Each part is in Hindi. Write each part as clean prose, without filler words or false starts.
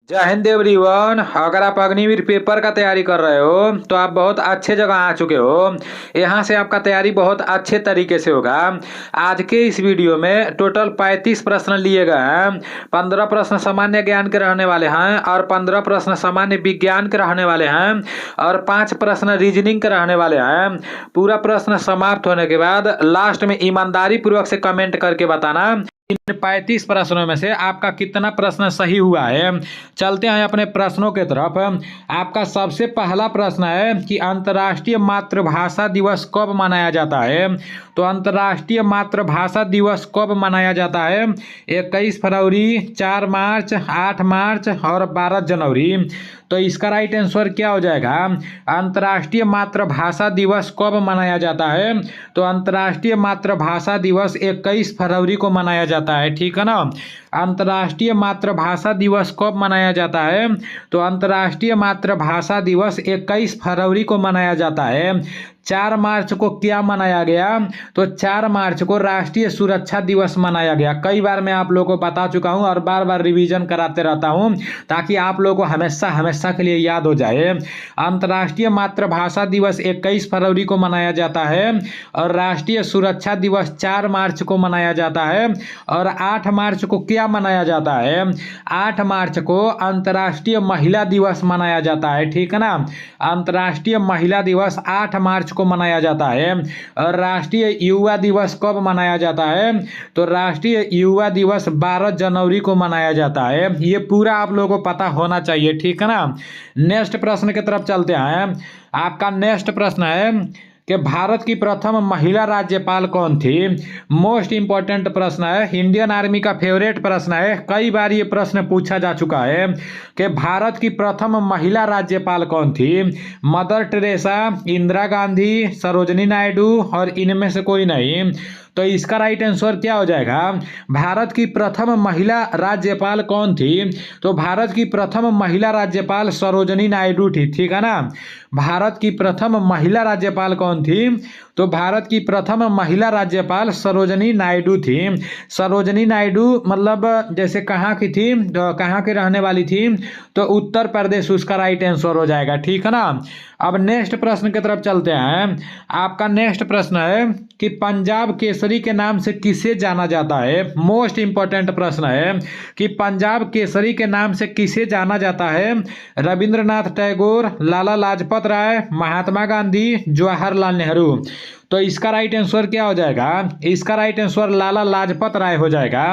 जय हिंद एवरीवन। अगर आप अग्निवीर पेपर का तैयारी कर रहे हो तो आप बहुत अच्छे जगह आ चुके हो। यहाँ से आपका तैयारी बहुत अच्छे तरीके से होगा। आज के इस वीडियो में टोटल 35 प्रश्न लिए गए हैं। 15 प्रश्न सामान्य ज्ञान के रहने वाले हैं और 15 प्रश्न सामान्य विज्ञान के रहने वाले हैं और 5 प्रश्न रीजनिंग के रहने वाले हैं। पूरा प्रश्न समाप्त होने के बाद लास्ट में ईमानदारी पूर्वक से कमेंट करके बताना इन 35 प्रश्नों में से आपका कितना प्रश्न सही हुआ है। चलते हैं अपने प्रश्नों के तरफ। आपका सबसे पहला प्रश्न है कि अंतर्राष्ट्रीय मातृभाषा दिवस कब मनाया जाता है। तो अंतर्राष्ट्रीय मातृभाषा दिवस कब मनाया जाता है? 21 फरवरी, 4 मार्च, 8 मार्च और 12 जनवरी। तो इसका राइट आंसर क्या हो जाएगा? अंतर्राष्ट्रीय मातृभाषा दिवस कब मनाया जाता है? तो अंतर्राष्ट्रीय मातृभाषा दिवस 21 फरवरी को मनाया जाता है। ठीक है ना। अंतर्राष्ट्रीय मातृभाषा दिवस कब मनाया जाता है? तो अंतर्राष्ट्रीय मातृभाषा दिवस 21 फरवरी को मनाया जाता है। 4 मार्च को क्या मनाया गया? तो 4 मार्च को राष्ट्रीय सुरक्षा दिवस मनाया गया। कई बार मैं आप लोगों को बता चुका हूं और बार बार रिवीजन कराते रहता हूं ताकि आप लोगों को हमेशा हमेशा के लिए याद हो जाए। अंतर्राष्ट्रीय मातृभाषा दिवस 21 फरवरी को मनाया जाता है और राष्ट्रीय सुरक्षा दिवस 4 मार्च को मनाया जाता है। और 8 मार्च को क्या मनाया जाता है? 8 मार्च को अंतर्राष्ट्रीय महिला दिवस मनाया जाता है। ठीक है ना। अंतर्राष्ट्रीय महिला दिवस 8 मार्च को मनाया जाता है। और राष्ट्रीय युवा दिवस कब मनाया जाता है? तो राष्ट्रीय युवा दिवस 12 जनवरी को मनाया जाता है। ये पूरा आप लोगों को पता होना चाहिए। ठीक है ना। नेक्स्ट प्रश्न की तरफ चलते हैं। आपका नेक्स्ट प्रश्न है कि भारत की प्रथम महिला राज्यपाल कौन थी? मोस्ट इंपॉर्टेंट प्रश्न है। इंडियन आर्मी का फेवरेट प्रश्न है। कई बार ये प्रश्न पूछा जा चुका है कि भारत की प्रथम महिला राज्यपाल कौन थी? मदर टेरेसा, इंदिरा गांधी, सरोजनी नायडू और इनमें से कोई नहीं। तो इसका राइट आंसर क्या हो जाएगा? भारत की प्रथम महिला राज्यपाल कौन थी? तो भारत की प्रथम महिला राज्यपाल सरोजनी नायडू थी। ठीक है ना। भारत की प्रथम महिला राज्यपाल कौन थी? तो भारत की प्रथम महिला राज्यपाल सरोजनी नायडू थी। सरोजनी नायडू मतलब जैसे कहाँ की थी, तो कहाँ की रहने वाली थी? तो उत्तर प्रदेश उसका राइट आंसर हो जाएगा। ठीक है ना। अब नेक्स्ट प्रश्न की तरफ चलते हैं। आपका नेक्स्ट प्रश्न है कि पंजाब केसरी के नाम से किसे जाना जाता है? मोस्ट इंपॉर्टेंट प्रश्न है कि पंजाब केसरी के नाम से किसे जाना जाता है? रविंद्रनाथ टैगोर, लाला लाजपत राय, महात्मा गांधी, जवाहरलाल नेहरू। तो इसका राइट आंसर क्या हो जाएगा? इसका राइट आंसर लाला लाजपत राय हो जाएगा।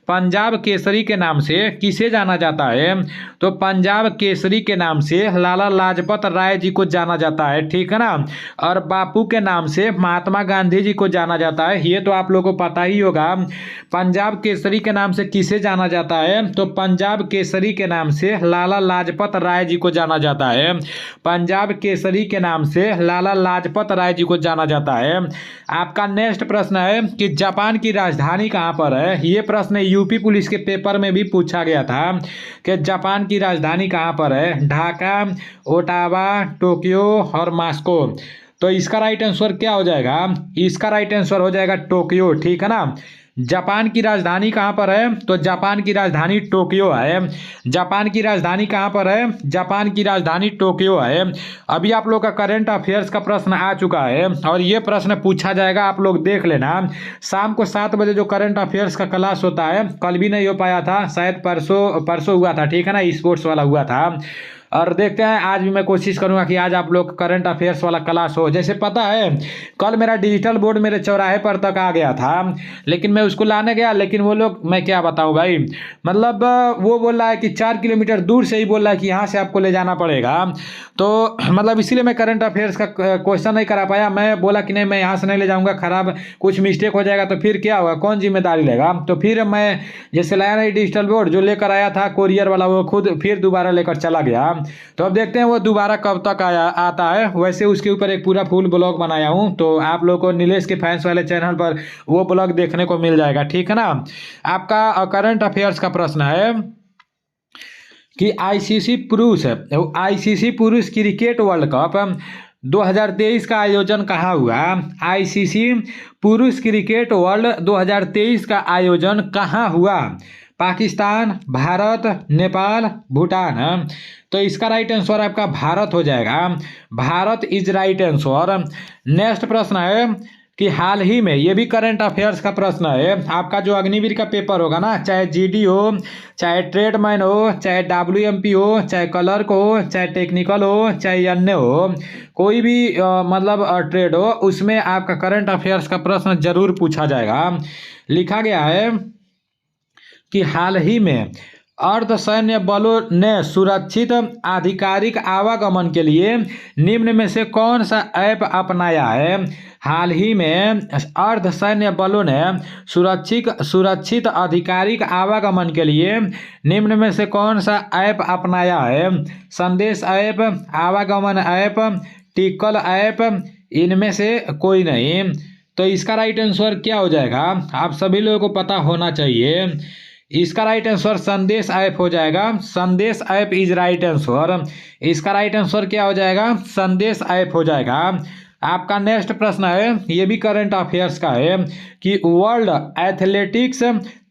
पंजाब केसरी के नाम से किसे जाना जाता है? तो पंजाब केसरी के नाम से लाला लाजपत राय जी को जाना जाता है। ठीक है ना। और बापू के नाम से महात्मा गांधी जी को जाना जाता है। ये तो आप लोगों को पता ही होगा। पंजाब केसरी के नाम से किसे जाना जाता है? तो पंजाब केसरी के नाम से लाला लाजपत राय जी को जाना जाता है। पंजाब केसरी के नाम से लाला लाजपत राय जी को जाना जाता है। आपका नेक्स्ट प्रश्न है कि जापान की राजधानी कहां पर है? ये प्रश्न यूपी पुलिस के पेपर में भी पूछा गया था कि जापान की राजधानी कहां पर है? ढाका, ओटावा, टोक्यो और मॉस्को। तो इसका राइट आंसर क्या हो जाएगा? इसका राइट आंसर हो जाएगा टोक्यो। ठीक है ना। जापान की राजधानी कहां पर है? तो जापान की राजधानी टोक्यो है। जापान की राजधानी कहां पर है? जापान की राजधानी टोक्यो है। अभी आप लोग का करंट अफेयर्स का प्रश्न आ चुका है और ये प्रश्न पूछा जाएगा, आप लोग देख लेना। शाम को 7 बजे जो करंट अफेयर्स का क्लास होता है, कल भी नहीं हो पाया था, शायद परसों हुआ था। ठीक है ना। स्पोर्ट्स वाला हुआ था। और देखते हैं आज भी मैं कोशिश करूंगा कि आज आप लोग करंट अफेयर्स वाला क्लास हो। जैसे पता है कल मेरा डिजिटल बोर्ड मेरे चौराहे पर तक आ गया था, लेकिन मैं उसको लाने गया, लेकिन वो लोग, मैं क्या बताऊं भाई, मतलब वो बोल रहा है कि 4 किलोमीटर दूर से ही बोल रहा है कि यहाँ से आपको ले जाना पड़ेगा। तो मतलब इसीलिए मैं करंट अफेयर्स का क्वेश्चन नहीं करा पाया। मैं बोला कि नहीं, मैं यहाँ से नहीं ले जाऊँगा, खराब कुछ मिस्टेक हो जाएगा तो फिर क्या होगा, कौन जिम्मेदारी लेगा। तो फिर मैं जैसे लाया नहीं डिजिटल बोर्ड, जो लेकर आया था कोरियर वाला, वो खुद फिर दोबारा लेकर चला गया। तो अब देखते हैं वो दोबारा कब तक आता है। वैसे उसके ऊपर एक पूरा फुल ब्लॉग बनाया हूँ, तो आप लोगों को नीलेश के फैंस वाले चैनल पर वो ब्लॉग देखने को मिल जाएगा। ठीक है ना। आपका करंट अफेयर्स का प्रश्न है कि आईसीसी पुरुष क्रिकेट वर्ल्ड कप 2023 का आयोजन कहाँ हुआ? आईसीसी पुरुष क्रिकेट वर्ल्ड 2023 का आयोजन कहाँ हुआ? पाकिस्तान, भारत, नेपाल, भूटान। तो इसका राइट आंसर आपका भारत हो जाएगा। Bharat is right answer. Next प्रश्न है कि हाल ही में, ये भी करंट अफेयर्स का प्रश्न है, आपका जो अग्निवीर का पेपर होगा ना, चाहे जीडी हो, चाहे ट्रेडमैन हो, चाहे डब्ल्यूएमपी हो, चाहे क्लर्क हो, चाहे टेक्निकल हो, चाहे अन्य हो, कोई भी मतलब ट्रेड हो, उसमें आपका करंट अफेयर्स का प्रश्न जरूर पूछा जाएगा। लिखा गया है कि हाल ही में अर्धसैन्य बलों ने सुरक्षित आधिकारिक आवागमन के लिए निम्न में से कौन सा ऐप अपनाया है। हाल ही में अर्धसैन्य बलों ने सुरक्षित आधिकारिक आवागमन के लिए निम्न में से कौन सा ऐप अपनाया है। संदेश ऐप, आवागमन ऐप, टिकल ऐप, इनमें से कोई नहीं। तो इसका राइट आंसर क्या हो जाएगा, आप सभी लोगों को पता होना चाहिए। इसका राइट आंसर संदेश ऐप हो जाएगा। संदेश ऐप इज राइट आंसर। इसका राइट आंसर क्या हो जाएगा, संदेश ऐप हो जाएगा। आपका नेक्स्ट प्रश्न है, ये भी करंट अफेयर्स का है कि वर्ल्ड एथलेटिक्स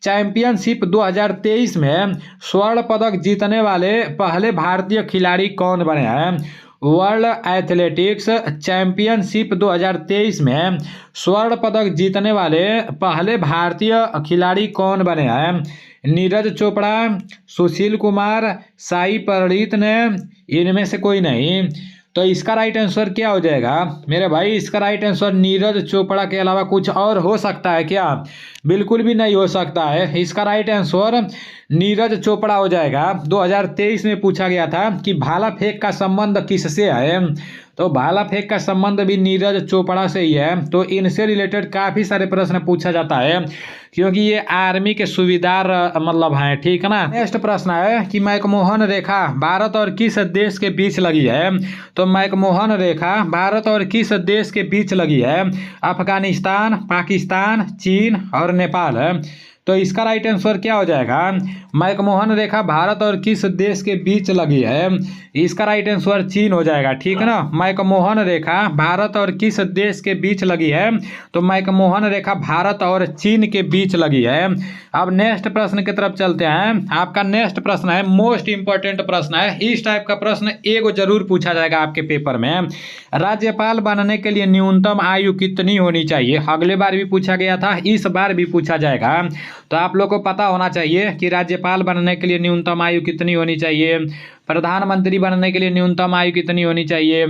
चैंपियनशिप 2023 में स्वर्ण पदक जीतने वाले पहले भारतीय खिलाड़ी कौन बने हैं। वर्ल्ड एथलेटिक्स चैंपियनशिप 2023 में स्वर्ण पदक जीतने वाले पहले भारतीय खिलाड़ी कौन बने हैं। नीरज चोपड़ा, सुशील कुमार, साई प्रणीत ने, इनमें से कोई नहीं। तो इसका राइट आंसर क्या हो जाएगा मेरे भाई, इसका राइट आंसर नीरज चोपड़ा के अलावा कुछ और हो सकता है क्या, बिल्कुल भी नहीं हो सकता है। इसका राइट आंसर नीरज चोपड़ा हो जाएगा। 2023 में पूछा गया था कि भाला फेंक का संबंध किससे है, तो भाला फेंक का संबंध भी नीरज चोपड़ा से ही है। तो इनसे रिलेटेड काफ़ी सारे प्रश्न पूछा जाता है क्योंकि ये आर्मी के सुविधार मतलब हैं, ठीक है ना। नेक्स्ट प्रश्न है कि मैकमोहन रेखा भारत और किस देश के बीच लगी है। तो मैकमोहन रेखा भारत और किस देश के बीच लगी है। अफगानिस्तान, पाकिस्तान, चीन और नेपाल है। तो इसका राइट आंसर क्या हो जाएगा, मैकमोहन रेखा भारत और किस देश के बीच लगी है। इसका राइट आंसर चीन हो जाएगा, ठीक है ना। मैकमोहन रेखा भारत और किस देश के बीच लगी है, तो मैकमोहन रेखा भारत और चीन के बीच लगी है। अब नेक्स्ट प्रश्न की तरफ चलते हैं। आपका नेक्स्ट प्रश्न है मोस्ट इंपॉर्टेंट प्रश्न है, इस टाइप का प्रश्न एगो जरूर पूछा जाएगा आपके पेपर में। राज्यपाल बनने के लिए न्यूनतम आयु कितनी होनी चाहिए। अगले बार भी पूछा गया था, इस बार भी पूछा जाएगा। तो आप लोग को पता होना चाहिए कि राज्यपाल बनने के लिए न्यूनतम आयु कितनी होनी चाहिए, प्रधानमंत्री बनने के लिए न्यूनतम आयु कितनी होनी चाहिए,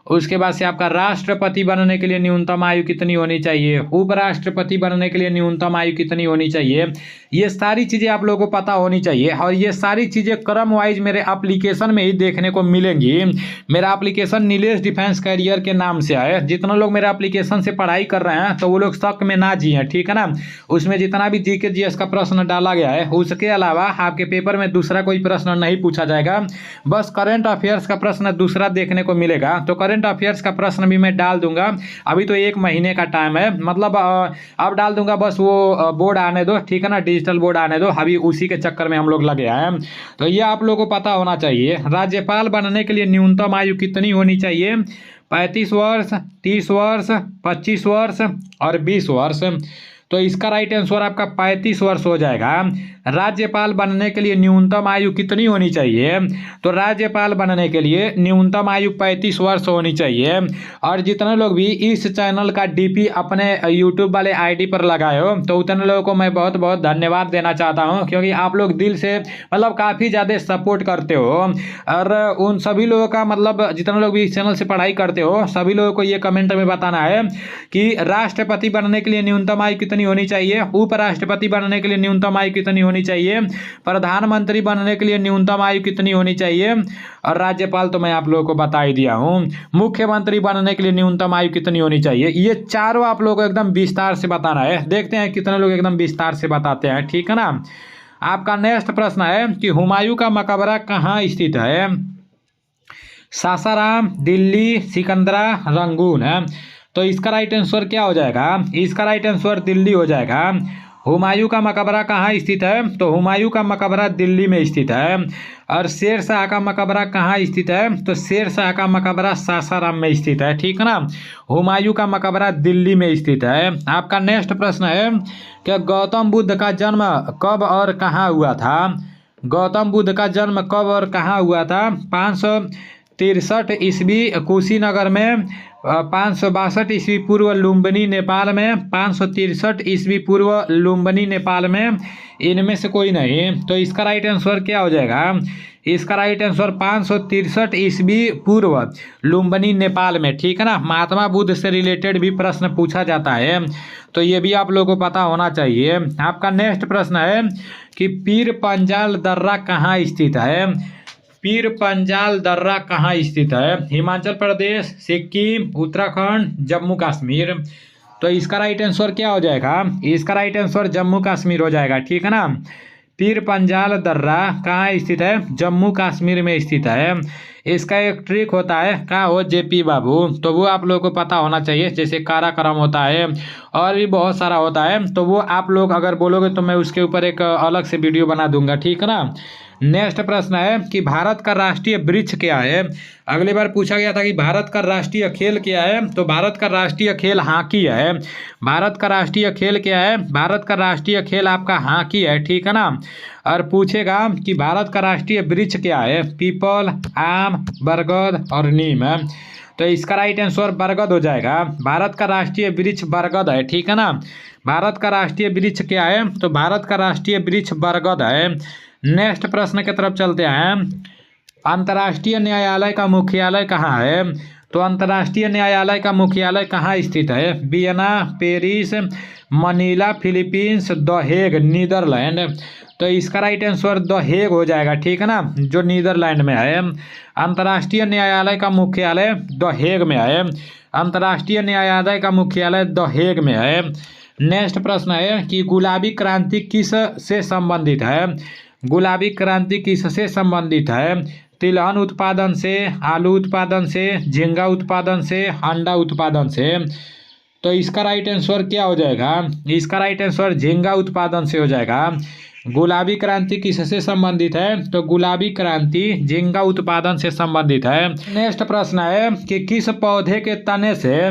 उसके बाद से आपका राष्ट्रपति बनने के लिए न्यूनतम आयु कितनी होनी चाहिए, उपराष्ट्रपति बनने के लिए न्यूनतम आयु कितनी होनी चाहिए। ये सारी चीज़ें आप लोगों को पता होनी चाहिए और ये सारी चीज़ें क्रम वाइज मेरे एप्लीकेशन में ही देखने को मिलेंगी। मेरा एप्लीकेशन नीलेश डिफेंस कैरियर के नाम से है। जितना लोग मेरा एप्लीकेशन से पढ़ाई कर रहे हैं तो वो लोग शक में ना जिए, ठीक है ना। उसमें जितना भी जीके जीएस का प्रश्न डाला गया है, उसके अलावा आपके पेपर में दूसरा कोई प्रश्न नहीं पूछा जाएगा, बस करंट अफेयर्स का प्रश्न दूसरा देखने को मिलेगा। तो करंट अफेयर्स का प्रश्न भी मैं डाल दूंगा, अभी तो 1 महीने का टाइम है, मतलब अब डाल दूंगा, बस वो बोर्ड आने दो, ठीक है ना, डिजिटल बोर्ड आने दो, अभी उसी के चक्कर में हम लोग लगे हैं। तो ये आप लोगों को पता होना चाहिए। राज्यपाल बनने के लिए न्यूनतम आयु कितनी होनी चाहिए, 35 वर्ष, 30 वर्ष, 25 वर्ष और 20 वर्ष। तो इसका राइट आंसर आपका 35 वर्ष हो जाएगा। राज्यपाल बनने के लिए न्यूनतम आयु कितनी होनी चाहिए, तो राज्यपाल बनने के लिए न्यूनतम आयु 35 वर्ष होनी चाहिए। और जितने लोग भी इस चैनल का डीपी अपने यूट्यूब वाले आईडी पर लगाए हो, तो उतने लोगों को मैं बहुत बहुत धन्यवाद देना चाहता हूं, क्योंकि आप लोग दिल से मतलब काफ़ी ज़्यादा सपोर्ट करते हो। और उन सभी लोगों का मतलब जितने लोग भी इस चैनल से पढ़ाई करते हो, सभी लोगों को ये कमेंट में बताना है कि राष्ट्रपति बनने के लिए न्यूनतम आयु कितनी होनी चाहिए, उपराष्ट्रपति बनने के लिए न्यूनतम आयु कितनी होनी चाहिए, प्रधानमंत्री बनने के लिए न्यूनतम आयु कितनी होनी चाहिए, और राज्यपाल तो मैं आप लोगों को बता ही दिया हूं, मुख्यमंत्री बनने के लिए न्यूनतम आयु कितनी होनी चाहिए। ये चारों आप लोगों को एकदम विस्तार से बताना है। देखते हैं कितने लोग एकदम विस्तार से बताते हैं, ठीक है ना। आपका नेक्स्ट प्रश्न है कि हुमायूं का मकबरा कहाँ स्थित है। सासाराम, दिल्ली, सिकंदरा, रंगून है। तो इसका राइट आंसर क्या हो जाएगा, इसका राइट आंसर दिल्ली हो जाएगा। हुमायूं का मकबरा कहाँ स्थित है? तो हुमायूं का मकबरा दिल्ली में स्थित है। और शेर शाह का मकबरा कहाँ स्थित है? तो शेर शाह का मकबरा सासाराम में स्थित है। ठीक है ना। हुमायूं का मकबरा दिल्ली में स्थित है। आपका नेक्स्ट प्रश्न है कि गौतम बुद्ध का जन्म कब और कहाँ हुआ था? गौतम बुद्ध का जन्म कब और कहाँ हुआ था? 563 ईस्वी कुशीनगर में, 562 ईस्वी पूर्व लुम्बिनी नेपाल में, 563 ईस्वी पूर्व लुम्बिनी नेपाल में, इनमें से कोई नहीं। तो इसका राइट आंसर क्या हो जाएगा? इसका राइट आंसर 563 ईस्वी पूर्व लुम्बिनी नेपाल में। ठीक है ना। महात्मा बुद्ध से रिलेटेड भी प्रश्न पूछा जाता है, तो ये भी आप लोगों को पता होना चाहिए। आपका नेक्स्ट प्रश्न है कि पीर पंजाल दर्रा कहाँ स्थित है? पीर पंजाल दर्रा कहाँ स्थित है? हिमाचल प्रदेश, सिक्किम, उत्तराखंड, जम्मू कश्मीर। तो इसका राइट आंसर क्या हो जाएगा? इसका राइट आंसर जम्मू कश्मीर हो जाएगा। ठीक है ना। पीर पंजाल दर्रा कहाँ स्थित है? जम्मू कश्मीर में स्थित है। इसका एक ट्रिक होता है, क्या हो जेपी बाबू, तो वो आप लोगों को पता होना चाहिए। जैसे काराक्रम होता है और भी बहुत सारा होता है, तो वो आप लोग अगर बोलोगे तो मैं उसके ऊपर एक अलग से वीडियो बना दूंगा। ठीक है ना। नेक्स्ट प्रश्न है कि भारत का राष्ट्रीय वृक्ष क्या है? अगली बार पूछा गया था कि भारत का राष्ट्रीय खेल क्या है, तो भारत का राष्ट्रीय खेल हॉकी है। भारत का राष्ट्रीय खेल क्या है? भारत का राष्ट्रीय खेल आपका हॉकी है। ठीक है ना। और पूछेगा कि भारत का राष्ट्रीय वृक्ष क्या है? पीपल, आम, बरगद और नीम है। तो इसका राइट आंसर बरगद हो जाएगा। भारत का राष्ट्रीय वृक्ष बरगद है। ठीक है ना। भारत का राष्ट्रीय वृक्ष क्या है? तो भारत का राष्ट्रीय वृक्ष बरगद है। नेक्स्ट प्रश्न की तरफ चलते हैं। अंतर्राष्ट्रीय न्यायालय का मुख्यालय कहाँ है? तो अंतर्राष्ट्रीय न्यायालय का मुख्यालय कहाँ स्थित है? Vienna, Paris, Manila Philippines, the Hague Netherlands. तो इसका राइट आंसर द हेग हो जाएगा। ठीक है ना। जो नीदरलैंड में है। अंतर्राष्ट्रीय न्यायालय का मुख्यालय द हेग में है। अंतर्राष्ट्रीय न्यायालय का मुख्यालय द हेग में है। नेक्स्ट प्रश्न है कि गुलाबी क्रांति किस से संबंधित है? गुलाबी क्रांति किससे संबंधित है? तिलहन उत्पादन से, आलू उत्पादन से, झींगा उत्पादन से, अंडा उत्पादन से। तो इसका राइट आंसर क्या हो जाएगा? इसका राइट आंसर झींगा उत्पादन से हो जाएगा। गुलाबी क्रांति किससे संबंधित है? तो गुलाबी क्रांति झींगा उत्पादन से संबंधित है। नेक्स्ट प्रश्न है कि किस पौधे के तने से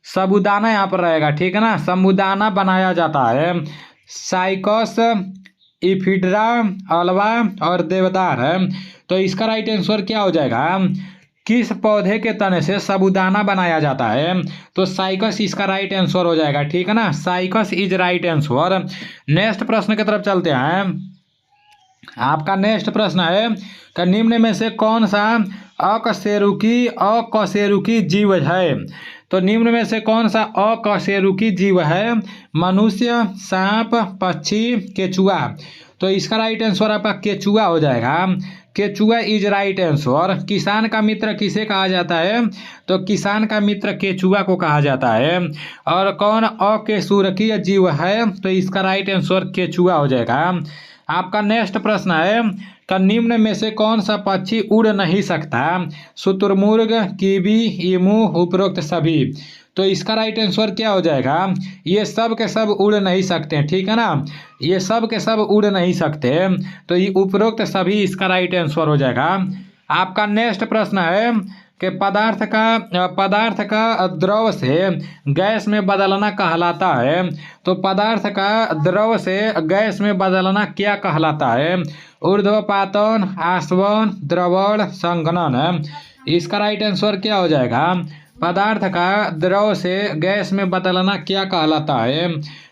साबूदाना यहाँ पर रहेगा? ठीक है ना। साबूदाना बनाया जाता है। साइकस, इफिड्रा, अलवा और देवदार है। तो इसका राइट आंसर क्या हो जाएगा? किस पौधे के तने से साबूदाना बनाया जाता है? तो साइकस इसका राइट आंसर हो जाएगा। ठीक है ना। Cycas is right answer. Next प्रश्न की तरफ चलते हैं। आपका नेक्स्ट प्रश्न है कि निम्न में से कौन सा अकशेरुकी जीव है? तो निम्न में से कौन सा अकशेरुकी जीव है? मनुष्य, सांप, पक्षी, केचुआ। तो इसका राइट आंसर आपका केचुआ हो जाएगा। केचुआ इज राइट आंसर। किसान का मित्र किसे कहा जाता है? तो किसान का मित्र केचुआ को कहा जाता है। और कौन अकशेरुकीय जीव है? तो इसका राइट आंसर केचुआ हो जाएगा। आपका नेक्स्ट प्रश्न है कि निम्न में से कौन सा पक्षी उड़ नहीं सकता? शुतुरमुर्ग, कीवी, ईमू, उपरोक्त सभी। तो इसका राइट आंसर क्या हो जाएगा? ये सब के सब उड़ नहीं सकते। ठीक है ना। ये सब के सब उड़ नहीं सकते, तो ये उपरोक्त सभी इसका राइट आंसर हो जाएगा। आपका नेक्स्ट प्रश्न है कि पदार्थ का द्रव से गैस में बदलना कहलाता है। तो पदार्थ का द्रव से गैस में बदलना क्या कहलाता है? ऊर्ध्वपातन, आसवन, द्रवण, संघनन। इसका राइट आंसर क्या हो जाएगा? पदार्थ का द्रव से गैस में बदलना क्या कहलाता है?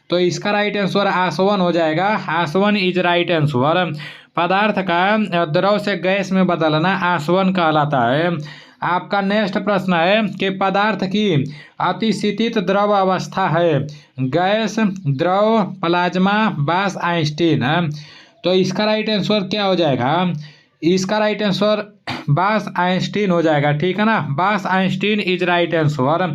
तो इसका राइट आंसर आसवन हो जाएगा। आसवन इज राइट आंसर। पदार्थ का द्रव से गैस में बदलना आसवन कहलाता है। आपका नेक्स्ट प्रश्न है कि पदार्थ की अतिशीतित द्रव अवस्था है? गैस, द्रव, प्लाज्मा, बास, आइंस्टीन। तो इसका राइट आंसर क्या हो जाएगा? इसका राइट आंसर बास आइंस्टीन हो जाएगा। ठीक है ना। बास आइंस्टीन इज राइट आंसर।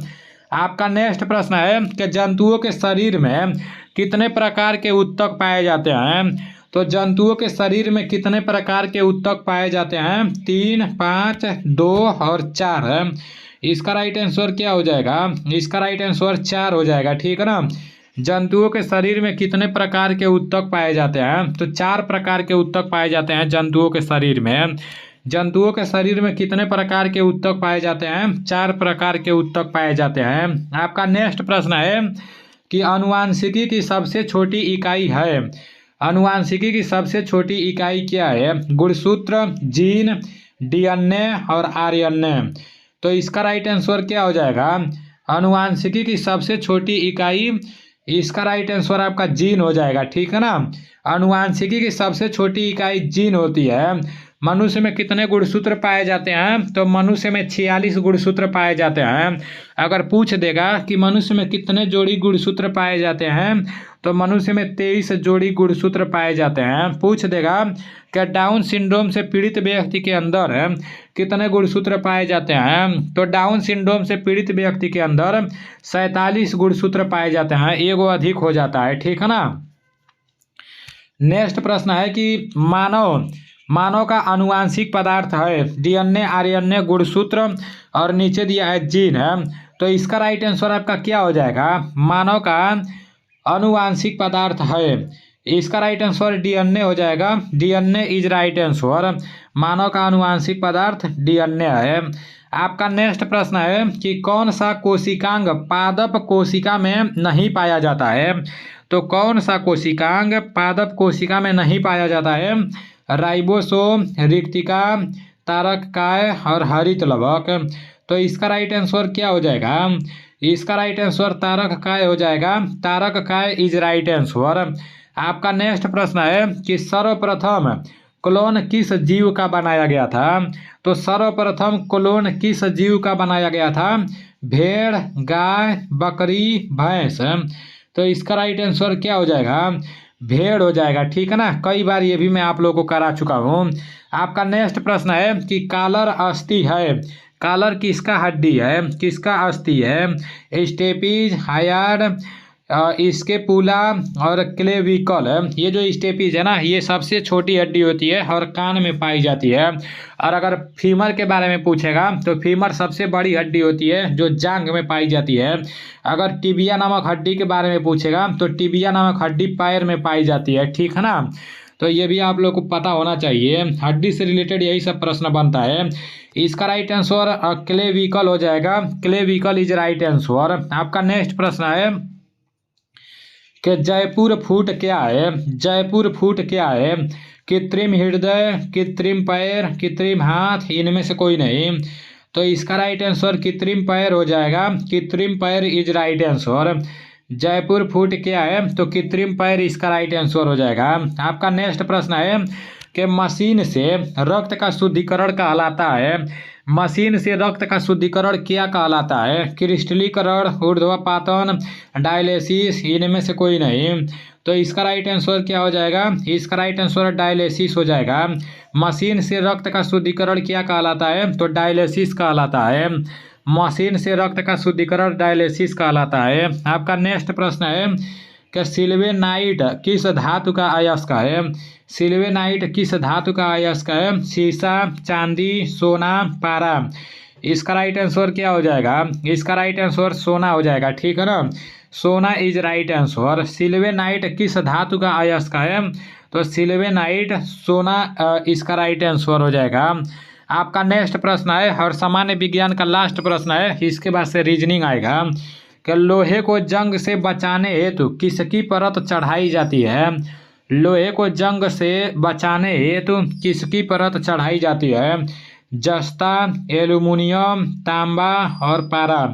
आपका नेक्स्ट प्रश्न है कि जंतुओं के शरीर में कितने प्रकार के उत्तक पाए जाते हैं? तो जंतुओं के शरीर में कितने प्रकार के उत्तक पाए जाते हैं? 3, 5, 2 और 4 है। इसका राइट आंसर क्या हो जाएगा? इसका राइट आंसर 4 हो जाएगा। ठीक है ना। जंतुओं के शरीर में कितने प्रकार के ऊतक पाए जाते हैं? तो 4 प्रकार के ऊतक पाए जाते हैं जंतुओं के शरीर में। जंतुओं के शरीर में कितने प्रकार के ऊतक पाए जाते हैं? 4 प्रकार के ऊतक पाए जाते हैं। आपका नेक्स्ट प्रश्न है कि आनुवांशिकी की सबसे छोटी इकाई है। आनुवांशिकी की सबसे छोटी इकाई क्या है? गुणसूत्र, जीन, डीएनए और आरएनए। तो इसका राइट आंसर क्या हो जाएगा? आनुवांशिकी की सबसे छोटी इकाई, इसका राइट आंसर आपका जीन हो जाएगा, ठीक है ना। आनुवांशिकी की सबसे छोटी इकाई जीन होती है। मनुष्य में कितने गुणसूत्र पाए जाते हैं? तो मनुष्य में 46 गुणसूत्र पाए जाते हैं। अगर पूछ देगा कि मनुष्य में कितने जोड़ी गुणसूत्र पाए जाते हैं, तो मनुष्य में 23 जोड़ी गुणसूत्र पाए जाते हैं। पूछ देगा कि डाउन सिंड्रोम से पीड़ित व्यक्ति के अंदर कितने गुणसूत्र पाए जाते हैं, तो डाउन सिंड्रोम से पीड़ित व्यक्ति के अंदर 47 गुणसूत्र पाए जाते हैं, एगो अधिक हो जाता है, ठीक है ना। नेक्स्ट प्रश्न है कि मानव का आनुवांशिक पदार्थ है डीएनए, आरएनए, गुणसूत्र और नीचे दिया है जीन है। तो इसका राइट आंसर आपका क्या हो जाएगा? मानव का आनुवांशिक पदार्थ है, इसका राइट आंसर डीएनए हो जाएगा। DNA is right answer. मानव का आनुवांशिक पदार्थ डीएनए है। आपका नेक्स्ट प्रश्न है कि कौन सा कोशिकांग पादप कोशिका में नहीं पाया जाता है? तो कौन सा कोशिकांग पादप कोशिका में नहीं पाया जाता है? राइबोसोम, रिक्तिका, तारककाय और हरित लवक। तो इसका राइट आंसर क्या हो जाएगा? इसका राइट आंसर तारककाय हो जाएगा। तारककाय इज राइट आंसर। आपका नेक्स्ट प्रश्न है कि सर्वप्रथम क्लोन किस जीव का बनाया गया था? तो सर्वप्रथम क्लोन किस जीव का बनाया गया था? भेड़, गाय, बकरी, भैंस। तो इसका राइट आंसर क्या हो जाएगा? भेड़ हो जाएगा, ठीक है ना। कई बार ये भी मैं आप लोगों को करा चुका हूँ। आपका नेक्स्ट प्रश्न है कि कालर अस्थि है। कालर किसका हड्डी है, किसका अस्थि है? स्टेपीज, हायार्ड, स्केपुला और क्लेविकल। ये जो स्टेपीज है ना, ये सबसे छोटी हड्डी होती है और कान में पाई जाती है। और अगर फीमर के बारे में पूछेगा तो फीमर सबसे बड़ी हड्डी होती है जो जांघ में पाई जाती है। अगर टिबिया नामक हड्डी के बारे में पूछेगा तो टिबिया नामक हड्डी पैर में पाई जाती है, ठीक है ना। तो ये भी आप लोग को पता होना चाहिए, हड्डी से रिलेटेड यही सब प्रश्न बनता है। इसका राइट आंसर क्लेविकल हो जाएगा। Clavicle is right answer. आपका नेक्स्ट प्रश्न है कि जयपुर फूट क्या है? जयपुर फूट क्या है? कृत्रिम हृदय, कृत्रिम पैर, कृत्रिम हाथ, इनमें से कोई नहीं। तो इसका राइट आंसर कृत्रिम पैर हो जाएगा। कृत्रिम पैर इज राइट आंसर। जयपुर फूट क्या है? तो कृत्रिम पैर इसका राइट आंसर हो जाएगा। आपका नेक्स्ट प्रश्न है कि मशीन से रक्त का शुद्धिकरण कहलाता है। मशीन से रक्त का शुद्धिकरण क्या कहलाता है? क्रिस्टलीकरण, ऊर्ध्वपातन, डायलिसिस, इनमें से कोई नहीं। तो इसका राइट आंसर क्या हो जाएगा? इसका राइट आंसर डायलिसिस हो जाएगा। मशीन से रक्त का शुद्धिकरण क्या कहलाता है? तो डायलिसिस कहलाता है। मशीन से रक्त का शुद्धिकरण डायलिसिस कहलाता है। आपका नेक्स्ट प्रश्न है कि सिल्वेनाइट किस धातु का अयस्क है? सिल्वेनाइट किस धातु का अयस्क है? सीसा, चांदी, सोना, पारा। इसका राइट आंसर क्या हो जाएगा? इसका राइट आंसर सोना हो जाएगा, ठीक है ना। सोना इज राइट आंसर। सिल्वेनाइट किस धातु का अयस्क है? तो सिल्वेनाइट सोना इसका राइट आंसर हो जाएगा। आपका नेक्स्ट प्रश्न है और सामान्य विज्ञान का लास्ट प्रश्न है, इसके बाद से रीजनिंग आएगा कि लोहे को जंग से बचाने हेतु किसकी परत चढ़ाई जाती है? लोहे को जंग से बचाने हेतु किसकी परत चढ़ाई जाती है? जस्ता, एल्युमिनियम, तांबा और पारा।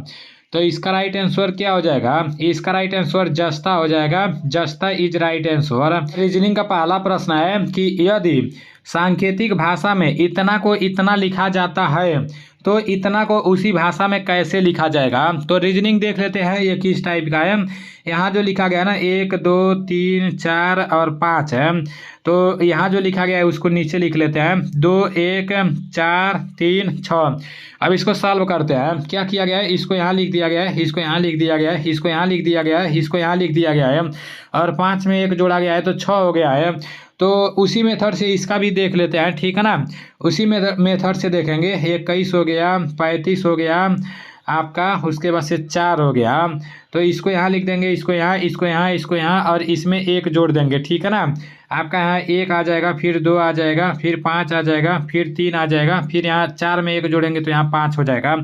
तो इसका राइट आंसर क्या हो जाएगा? इसका राइट आंसर जस्ता हो जाएगा। जस्ता इज राइट आंसर। रीजनिंग का पहला प्रश्न है कि यदि सांकेतिक भाषा में इतना को इतना लिखा जाता है तो इतना को उसी भाषा में कैसे लिखा जाएगा? तो रीजनिंग देख लेते हैं ये किस टाइप का है। यहाँ जो लिखा गया है ना 1, 2, 3, 4 और 5 है, तो यहाँ जो लिखा गया है उसको नीचे लिख लेते हैं। 2, 1, 4, 3, 6। अब इसको सॉल्व करते हैं। क्या किया गया है? इसको यहाँ लिख दिया गया है, इसको यहाँ लिख दिया गया है, इसको यहाँ लिख दिया गया है, इसको यहाँ लिख दिया गया है और 5 में 1 जोड़ा गया है तो 6 हो गया है। तो उसी मेथड से इसका भी देख लेते हैं, ठीक है ना। उसी मेथड से देखेंगे। 21 हो गया, 35 हो गया, आपका, उसके बाद से 4 हो गया। तो इसको यहाँ लिख देंगे, इसको यहाँ, इसको यहाँ, इसको यहाँ, और इसमें 1 जोड़ देंगे, ठीक है ना। आपका यहाँ 1 आ जाएगा, फिर 2 आ जाएगा, फिर 5 आ जाएगा, फिर 3 आ जाएगा, फिर यहाँ 4 में 1 जोड़ेंगे तो यहाँ 5 हो जाएगा।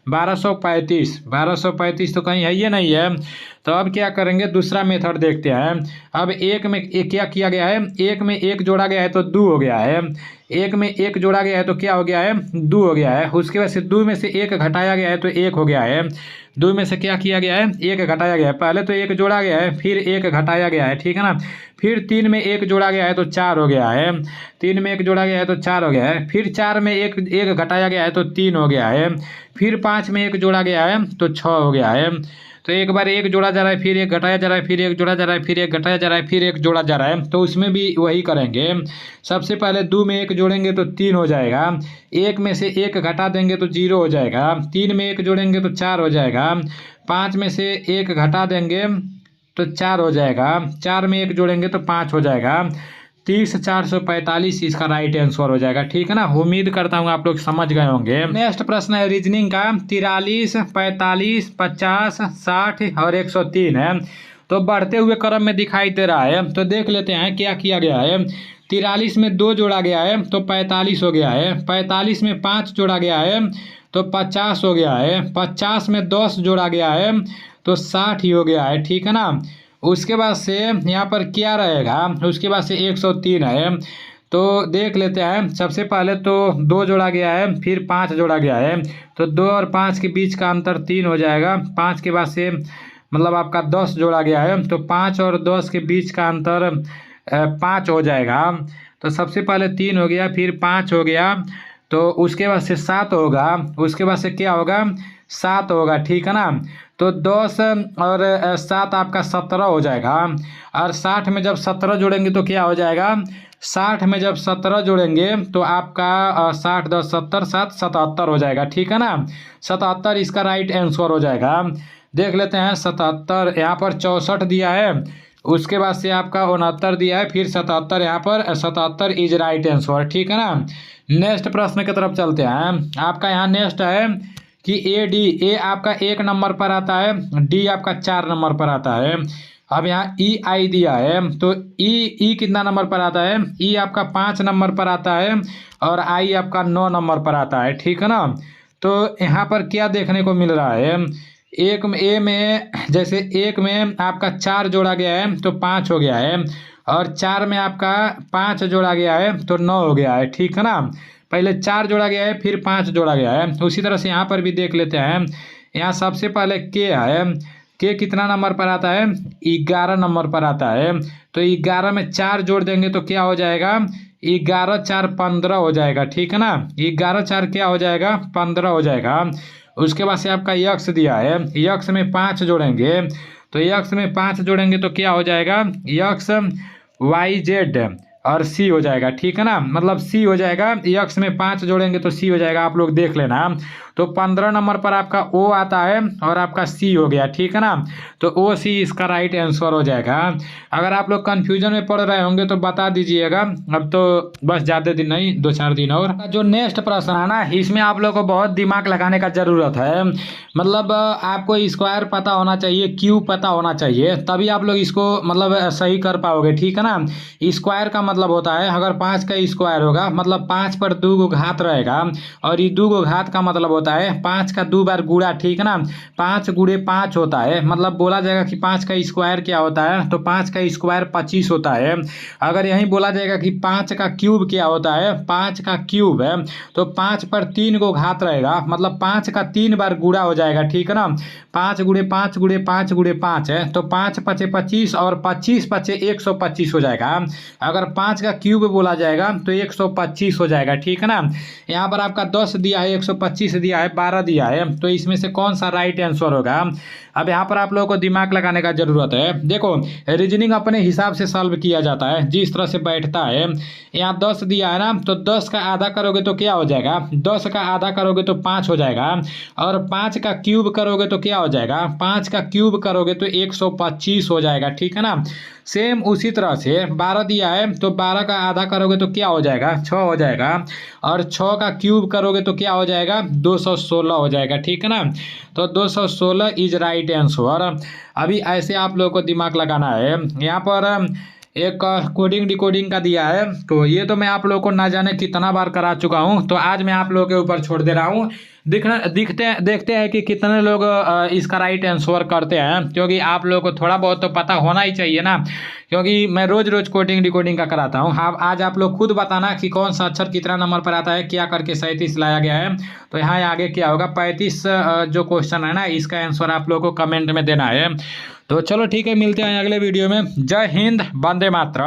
1235 तो कहीं है ये नहीं है। तो अब क्या करेंगे, दूसरा मेथड देखते हैं। अब एक में क्या किया गया है, 1 में 1 जोड़ा गया है तो 2 हो गया है। 1 में 1 जोड़ा गया है तो क्या हो गया है, 2 हो गया है। उसके बाद से 2 में से 1 घटाया गया है तो 1 हो गया है। 2 में से क्या किया गया है, 1 घटाया गया है। पहले तो 1 जोड़ा गया है, फिर 1 घटाया गया है, ठीक है ना। फिर 3 में 1 जोड़ा गया है तो 4 हो गया है। 3 में 1 जोड़ा गया है तो 4 हो गया है। फिर 4 में 1 घटाया गया है तो 3 हो गया है। फिर 5 में 1 जोड़ा गया है तो 6 हो गया है। तो एक बार 1 जोड़ा जा रहा है, फिर 1 घटाया जा रहा है, फिर 1 जोड़ा जा रहा है, फिर 1 घटाया जा रहा है, फिर 1 जोड़ा जा रहा है। तो उसमें भी वही करेंगे। सबसे पहले 2 में 1 जोड़ेंगे तो 3 हो जाएगा। 1 में से 1 घटा देंगे तो 0 हो जाएगा। 3 में 1 जोड़ेंगे तो 4 हो जाएगा। 5 में से 1 घटा देंगे तो 4 हो जाएगा। 4 में 1 जोड़ेंगे तो 5 हो जाएगा। 30 445 इसका राइट आंसर हो जाएगा, ठीक है ना। उम्मीद करता हूँ आप लोग समझ गए होंगे। नेक्स्ट प्रश्न है रीजनिंग का। 43, 45, 50, 60 और 103 है। तो बढ़ते हुए क्रम में दिखाई दे रहा है। तो देख लेते हैं क्या किया गया है। 43 में 2 जोड़ा गया है तो 45 हो गया है। 45 में 5 जोड़ा गया है तो 50 हो गया है। 50 में 10 जोड़ा गया है तो 60 ही हो गया है, ठीक है ना। उसके बाद से यहाँ पर क्या रहेगा, उसके बाद से 103 है। तो देख लेते हैं। सबसे पहले तो 2 जोड़ा गया है, फिर 5 जोड़ा गया है। तो 2 और 5 के बीच का अंतर 3 हो जाएगा। 5 के बाद से मतलब आपका 10 जोड़ा गया है तो 5 और 10 के बीच का अंतर 5 हो जाएगा। तो सबसे पहले 3 हो गया, फिर 5 हो गया, तो उसके बाद से 7 होगा। उसके बाद से क्या होगा, 7 होगा, ठीक है ना। तो 10 और 7 आपका 17 हो जाएगा। और 60 में जब 17 जोड़ेंगे तो क्या हो जाएगा, 60 में जब 17 जोड़ेंगे तो आपका 60 10 70 7 77 हो जाएगा, ठीक है ना। 77 इसका राइट आंसर हो जाएगा। देख लेते हैं 77, यहाँ पर 64 दिया है, उसके बाद से आपका 69 दिया है, फिर 77, यहाँ पर 77 इज राइट आंसर, ठीक है ना। नेक्स्ट प्रश्न की तरफ चलते हैं। आपका यहाँ नेक्स्ट है कि ए आपका 1 नंबर पर आता है, डी आपका 4 नंबर पर आता है। अब यहाँ ई आई दिया है, तो ई कितना नंबर पर आता है, ई आपका 5 नंबर पर आता है और आई आपका 9 नंबर पर आता है, ठीक है ना। तो यहाँ पर क्या देखने को मिल रहा है, एक में ए में जैसे 1 में आपका 4 जोड़ा गया है तो 5 हो गया है, और 4 में आपका 5 जोड़ा गया है तो 9 हो गया है, ठीक है ना। पहले 4 जोड़ा गया है, फिर 5 जोड़ा गया है। उसी तरह से यहाँ पर भी देख लेते हैं। यहाँ सबसे पहले के है, के कितना नंबर पर आता है, 11 नंबर पर आता है। तो 11 में 4 जोड़ देंगे तो क्या हो जाएगा, 11 4 15 हो जाएगा, ठीक है ना। 11 4 क्या हो जाएगा, 15 हो जाएगा। उसके बाद से आपका यक्स दिया है, यक्स में 5 जोड़ेंगे, तो यक्स में 5 जोड़ेंगे तो क्या हो जाएगा, यक्स वाई जेड और सी हो जाएगा, ठीक है ना। मतलब सी हो जाएगा, यक्स में 5 जोड़ेंगे तो सी हो जाएगा, आप लोग देख लेना। तो 15 नंबर पर आपका ओ आता है और आपका सी हो गया, ठीक है ना। तो ओ सी इसका राइट आंसर हो जाएगा। अगर आप लोग कन्फ्यूजन में पड़ रहे होंगे तो बता दीजिएगा। अब तो बस ज़्यादा दिन नहीं, 2-4 दिन और। जो नेक्स्ट प्रश्न है ना, इसमें आप लोग को बहुत दिमाग लगाने का ज़रूरत है। मतलब आपको स्क्वायर पता होना चाहिए, क्यूब पता होना चाहिए, तभी आप लोग इसको मतलब सही कर पाओगे, ठीक है ना। स्क्वायर का मतलब होता है, अगर 5 का स्क्वायर होगा मतलब 5 पर 2 को घात रहेगा, और ये 2 को घात का मतलब होता है 5 का 2 बार गुणा, ठीक है ना। 5 गुणे 5 होता है, मतलब बोला जाएगा कि 5 का स्क्वायर क्या होता है, तो 5 का स्क्वायर 25 होता है। अगर यहीं बोला जाएगा कि 5 का क्यूब क्या होता है, 5 का क्यूब है, तो 5 पर 3 को घात रहेगा, मतलब 5 का 3 बार गुणा हो जाएगा, ठीक है ना। 5 गुणे 5 गुणे 5 गुणे 5 है, तो 5 5 25 और 25 5 125 हो जाएगा। अगर 5 का क्यूब बोला जाएगा तो 125 हो जाएगा, ठीक है ना। यहाँ पर आपका 10 दिया है, 125 दिया है, 12 दिया है, तो इसमें से कौन सा राइट आंसर होगा। अब यहाँ पर आप लोगों को दिमाग लगाने का जरूरत है। देखो रीजनिंग अपने हिसाब से सॉल्व किया जाता है, जिस तरह से बैठता है। यहाँ 10 दिया है ना, तो 10 का आधा करोगे तो क्या हो जाएगा, 10 का आधा करोगे तो 5 हो जाएगा, और 5 का क्यूब करोगे तो क्या हो जाएगा, 5 का क्यूब करोगे तो 125 हो जाएगा, ठीक है ना। सेम उसी तरह से 12 दिया है तो 12 का आधा करोगे तो क्या हो जाएगा, 6 हो जाएगा। और 6 का क्यूब करोगे तो क्या हो जाएगा, 216 हो जाएगा। ठीक है ना, तो 216 इज राइट आंसर। अभी ऐसे आप लोगों को दिमाग लगाना है। यहाँ पर एक कोडिंग डिकोडिंग का दिया है, तो ये तो मैं आप लोगों को ना जाने कितना बार करा चुका हूँ, तो आज मैं आप लोगों के ऊपर छोड़ दे रहा हूँ। देखते हैं कि कितने लोग इसका राइट आंसर करते हैं, क्योंकि आप लोगों को थोड़ा बहुत तो पता होना ही चाहिए ना, क्योंकि मैं रोज रोज कोडिंग डिकोडिंग का कराता हूँ। हाँ, आज आप लोग खुद बताना कि कौन सा अक्षर कितना नंबर पर आता है, क्या करके 37 लाया गया है। तो यहाँ आगे क्या होगा, 35 जो क्वेश्चन है ना, इसका आंसर आप लोगों को कमेंट में देना है। तो चलो ठीक है, मिलते हैं अगले वीडियो में। जय हिंद, वंदे मातरम।